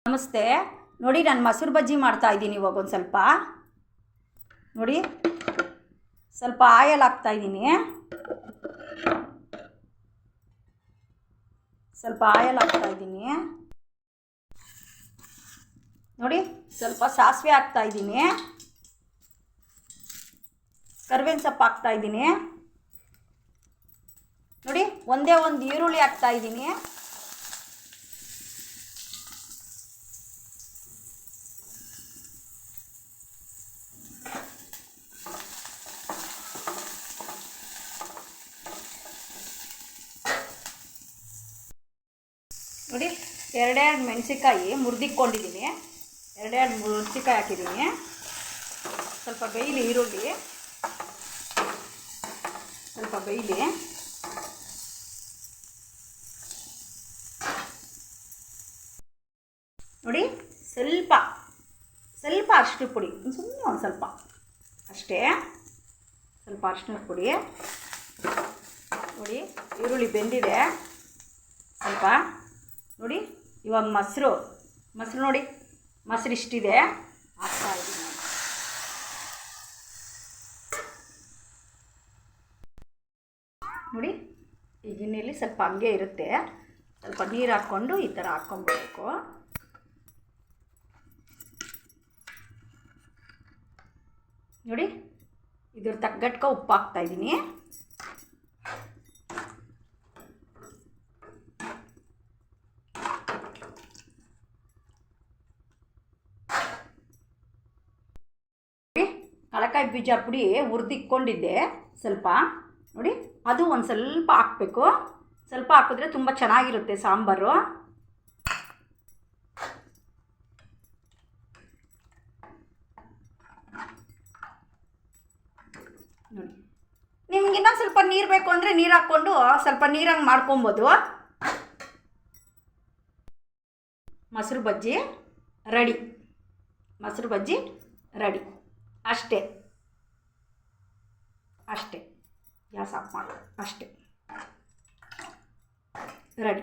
ನಮಸ್ತೆ. ನೋಡಿ, ನಾನು ಮೊಸರು ಬಜ್ಜಿ ಮಾಡ್ತಾ ಇದ್ದೀನಿ. ಇವಾಗ ಒಂದು ಸ್ವಲ್ಪ ನೋಡಿ, ಸ್ವಲ್ಪ ಆಯಿಲ್ ಹಾಕ್ತಾ ಇದ್ದೀನಿ. ನೋಡಿ, ಸ್ವಲ್ಪ ಸಾಸಿವೆ ಹಾಕ್ತಾ ಇದ್ದೀನಿ. ಕರಿಬೇವಿನ ಸೊಪ್ಪು ಹಾಕ್ತಾ ಇದ್ದೀನಿ. ನೋಡಿ, ಒಂದೇ ಒಂದು ಈರುಳ್ಳಿ ಹಾಕ್ತಾ ಇದ್ದೀನಿ. ನೋಡಿ, ಎರಡೆರಡು ಮೆಣಸಿಕಾಯಿ ಮುರಿದಿಕ್ಕೊಂಡಿದ್ದೀನಿ. ಎರಡೆರಡು ಮೆಣಸಿಕಾಯಿ ಹಾಕಿದ್ದೀನಿ. ಸ್ವಲ್ಪ ಬೇಯಲಿ ಈರುಳ್ಳಿ, ಸ್ವಲ್ಪ ಬೇಯಲಿ. ನೋಡಿ, ಸ್ವಲ್ಪ ಸ್ವಲ್ಪ ಅರಿಶಿನ ಪುಡಿ, ಸುಮ್ಮನೆ ಒಂದು ಸ್ವಲ್ಪ ಅಷ್ಟೇ, ಸ್ವಲ್ಪ ಅರಿಶಿನ ಪುಡಿ. ನೋಡಿ, ಈರುಳ್ಳಿ ಬೆಂದಿದೆ ಸ್ವಲ್ಪ. ನೋಡಿ, ಇವಾಗ ಮೊಸರು ನೋಡಿ, ಮೊಸರು ಇಷ್ಟಿದೆ, ಹಾಕ್ತಾ ಇದ್ದೀನಿ. ನೋಡಿ, ಈ ಗಿಣ್ಣೆಯಲ್ಲಿ ಸ್ವಲ್ಪ ಹಂಗೆ ಇರುತ್ತೆ. ಸ್ವಲ್ಪ ನೀರು ಹಾಕ್ಕೊಂಡು ಈ ಥರ ಹಾಕ್ಕೊಂಡ್ಬಿಡ್ಬೇಕು. ನೋಡಿ, ಇದ್ರ ತಗ್ಗಟ್ಕ ಉಪ್ಪು ಹಾಕ್ತಾ ಇದ್ದೀನಿ. ಕಳಕಾಯಿ ಬೀಜ ಪುಡಿ ಹುರಿದಿಕ್ಕೊಂಡಿದ್ದೆ ಸ್ವಲ್ಪ. ನೋಡಿ, ಅದು ಒಂದು ಸ್ವಲ್ಪ ಹಾಕಬೇಕು. ಸ್ವಲ್ಪ ಹಾಕಿದ್ರೆ ತುಂಬ ಚೆನ್ನಾಗಿರುತ್ತೆ ಸಾಂಬಾರು. ನೋಡಿ, ನಿಮ್ಗಿನ್ನ ಸ್ವಲ್ಪ ನೀರು ಬೇಕು ಅಂದರೆ ನೀರು ಹಾಕ್ಕೊಂಡು ಸ್ವಲ್ಪ ನೀರಂಗೆ ಮಾಡ್ಕೊಬೋದು. ಮೊಸರು ಬಜ್ಜಿ ರೆಡಿ. ಅಷ್ಟೇ, ಗ್ಯಾಸ್ ಆಫ್ ಮಾಡು. ಅಷ್ಟೇ, ರೆಡಿ.